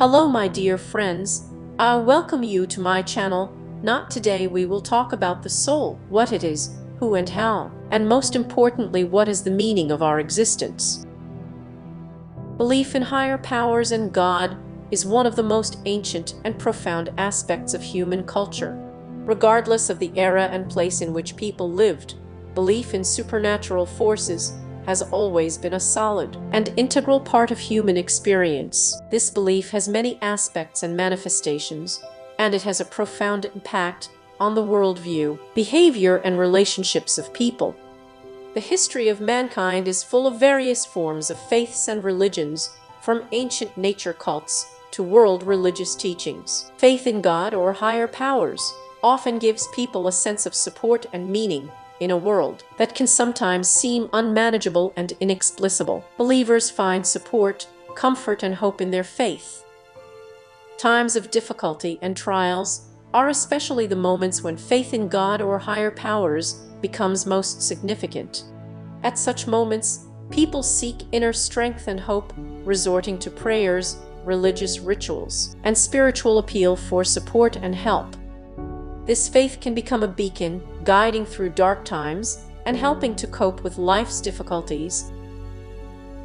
Hello my dear friends, I welcome you to my channel. Not today we will talk about the soul, what it is, who and how, and most importantly what is the meaning of our existence. Belief in higher powers and God is one of the most ancient and profound aspects of human culture. Regardless of the era and place in which people lived, belief in supernatural forces has always been a solid and integral part of human experience. This belief has many aspects and manifestations, and it has a profound impact on the worldview, behavior, and relationships of people. The history of mankind is full of various forms of faiths and religions, from ancient nature cults to world religious teachings. Faith in God or higher powers often gives people a sense of support and meaning in a world that can sometimes seem unmanageable and inexplicable. Believers find support, comfort, and hope in their faith. Times of difficulty and trials are especially the moments when faith in God or higher powers becomes most significant. At such moments, people seek inner strength and hope, resorting to prayers, religious rituals, and spiritual appeal for support and help. This faith can become a beacon, guiding through dark times and helping to cope with life's difficulties.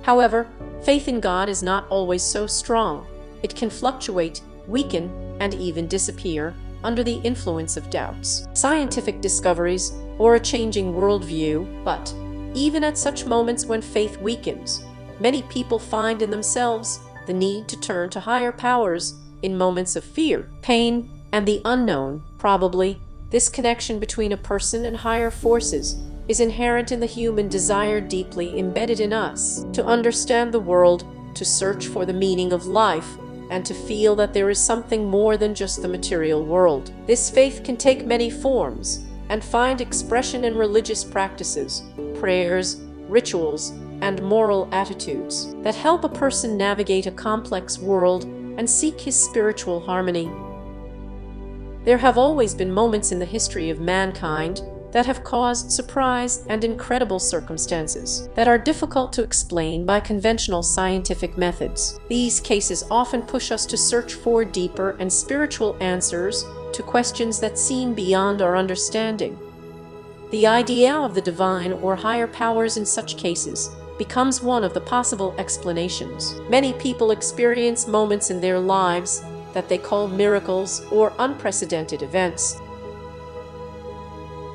However, faith in God is not always so strong. It can fluctuate, weaken, and even disappear under the influence of doubts, scientific discoveries, or a changing worldview. But even at such moments when faith weakens, many people find in themselves the need to turn to higher powers in moments of fear, pain, and the unknown. Probably, this connection between a person and higher forces is inherent in the human desire deeply embedded in us to understand the world, to search for the meaning of life, and to feel that there is something more than just the material world. This faith can take many forms and find expression in religious practices, prayers, rituals, and moral attitudes that help a person navigate a complex world and seek his spiritual harmony. There have always been moments in the history of mankind that have caused surprise and incredible circumstances that are difficult to explain by conventional scientific methods. These cases often push us to search for deeper and spiritual answers to questions that seem beyond our understanding. The idea of the divine or higher powers in such cases becomes one of the possible explanations. Many people experience moments in their lives that they call miracles or unprecedented events.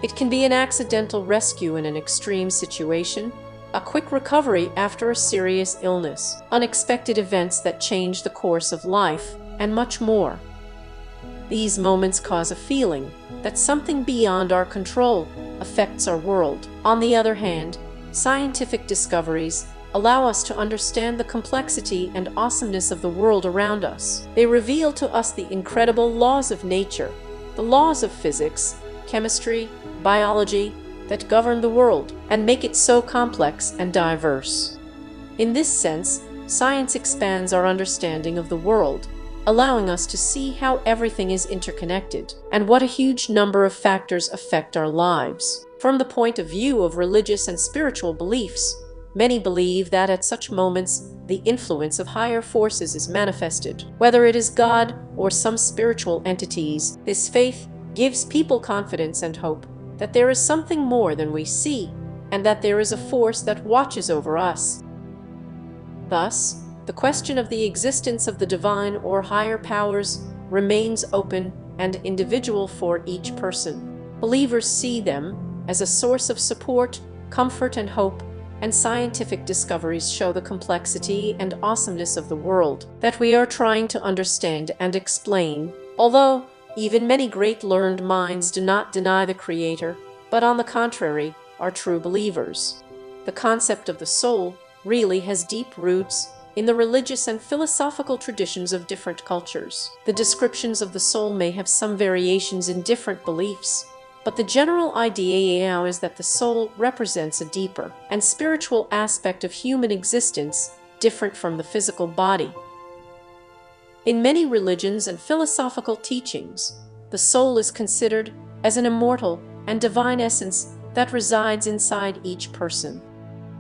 It can be an accidental rescue in an extreme situation, a quick recovery after a serious illness, unexpected events that change the course of life, and much more. These moments cause a feeling that something beyond our control affects our world. On the other hand, scientific discoveries allow us to understand the complexity and awesomeness of the world around us. They reveal to us the incredible laws of nature, the laws of physics, chemistry, biology that govern the world and make it so complex and diverse. In this sense, science expands our understanding of the world, allowing us to see how everything is interconnected and what a huge number of factors affect our lives. From the point of view of religious and spiritual beliefs, many believe that at such moments, the influence of higher forces is manifested. Whether it is God or some spiritual entities, this faith gives people confidence and hope that there is something more than we see, and that there is a force that watches over us. Thus, the question of the existence of the divine or higher powers remains open and individual for each person. Believers see them as a source of support, comfort, and hope, and scientific discoveries show the complexity and awesomeness of the world that we are trying to understand and explain. Although even many great learned minds do not deny the Creator, but on the contrary, are true believers. The concept of the soul really has deep roots in the religious and philosophical traditions of different cultures. The descriptions of the soul may have some variations in different beliefs, but the general idea is that the soul represents a deeper and spiritual aspect of human existence, different from the physical body. In many religions and philosophical teachings, the soul is considered as an immortal and divine essence that resides inside each person.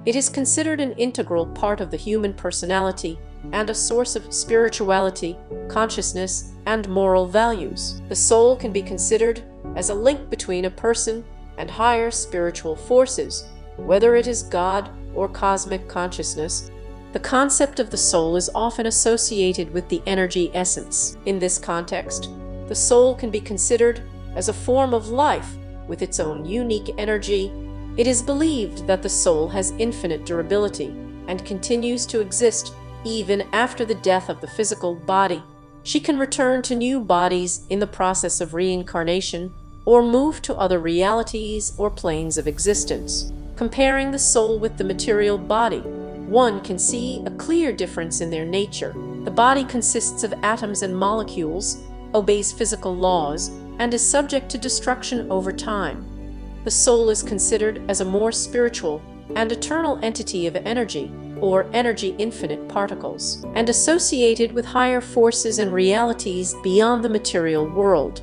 It is considered an integral part of the human personality, and a source of spirituality, consciousness, and moral values. The soul can be considered as a link between a person and higher spiritual forces, whether it is God or cosmic consciousness. The concept of the soul is often associated with the energy essence. In this context, the soul can be considered as a form of life with its own unique energy. It is believed that the soul has infinite durability and continues to exist even after the death of the physical body. She can return to new bodies in the process of reincarnation or move to other realities or planes of existence. Comparing the soul with the material body, one can see a clear difference in their nature. The body consists of atoms and molecules, obeys physical laws, and is subject to destruction over time. The soul is considered as a more spiritual and eternal entity of energy, or energy infinite particles, and associated with higher forces and realities beyond the material world.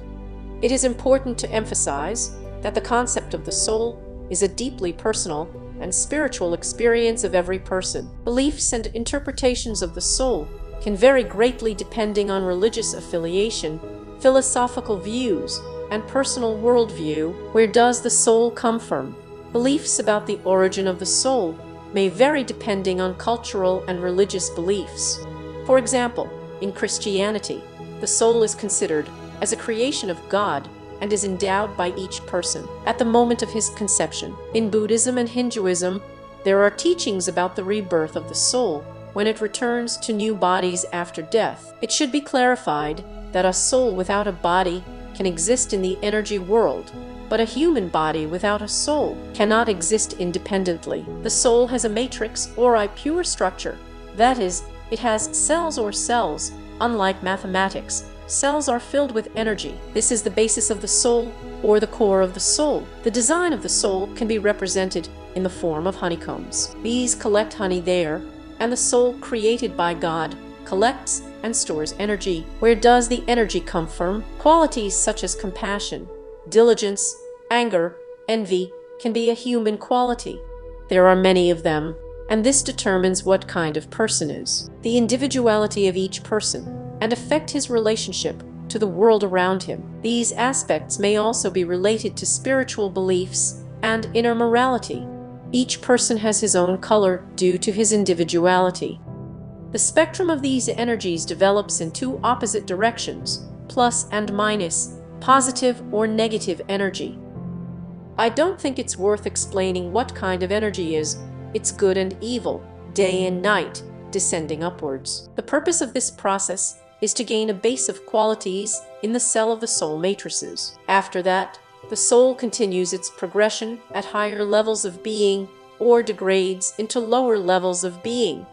It is important to emphasize that the concept of the soul is a deeply personal and spiritual experience of every person. Beliefs and interpretations of the soul can vary greatly depending on religious affiliation, philosophical views, and personal worldview. Where does the soul come from? Beliefs about the origin of the soul may vary depending on cultural and religious beliefs. For example, in Christianity, the soul is considered as a creation of God and is endowed by each person at the moment of his conception. In Buddhism and Hinduism, there are teachings about the rebirth of the soul when it returns to new bodies after death. It should be clarified that a soul without a body can exist in the energy world, but a human body without a soul cannot exist independently. The soul has a matrix or a pure structure. That is, it has cells or cells. Unlike mathematics, cells are filled with energy. This is the basis of the soul, or the core of the soul. The design of the soul can be represented in the form of honeycombs. Bees collect honey there, and the soul created by God collects and stores energy. Where does the energy come from? Qualities such as compassion, diligence, anger, envy can be a human quality. There are many of them, and this determines what kind of person is. The individuality of each person and affect his relationship to the world around him. These aspects may also be related to spiritual beliefs and inner morality. Each person has his own color due to his individuality. The spectrum of these energies develops in two opposite directions, plus and minus, positive or negative energy. I don't think it's worth explaining what kind of energy is. It's good and evil, day and night, descending upwards. The purpose of this process is to gain a base of qualities in the cell of the soul matrices. After that, the soul continues its progression at higher levels of being or degrades into lower levels of being,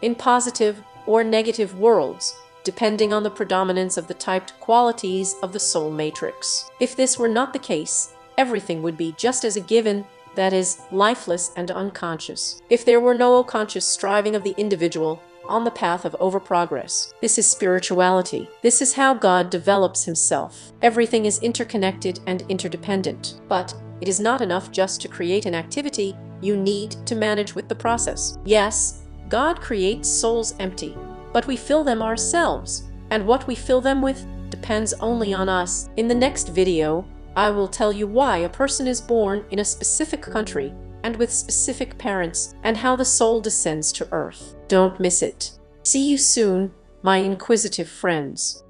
in positive or negative worlds, depending on the predominance of the typed qualities of the soul matrix. If this were not the case, everything would be just as a given, that is, lifeless and unconscious. If there were no conscious striving of the individual on the path of over-progress. This is spirituality. This is how God develops himself. Everything is interconnected and interdependent. But it is not enough just to create an activity. You need to manage with the process. Yes, God creates souls empty, but we fill them ourselves, and what we fill them with depends only on us. In the next video, I will tell you why a person is born in a specific country and with specific parents, and how the soul descends to earth. Don't miss it. See you soon, my inquisitive friends.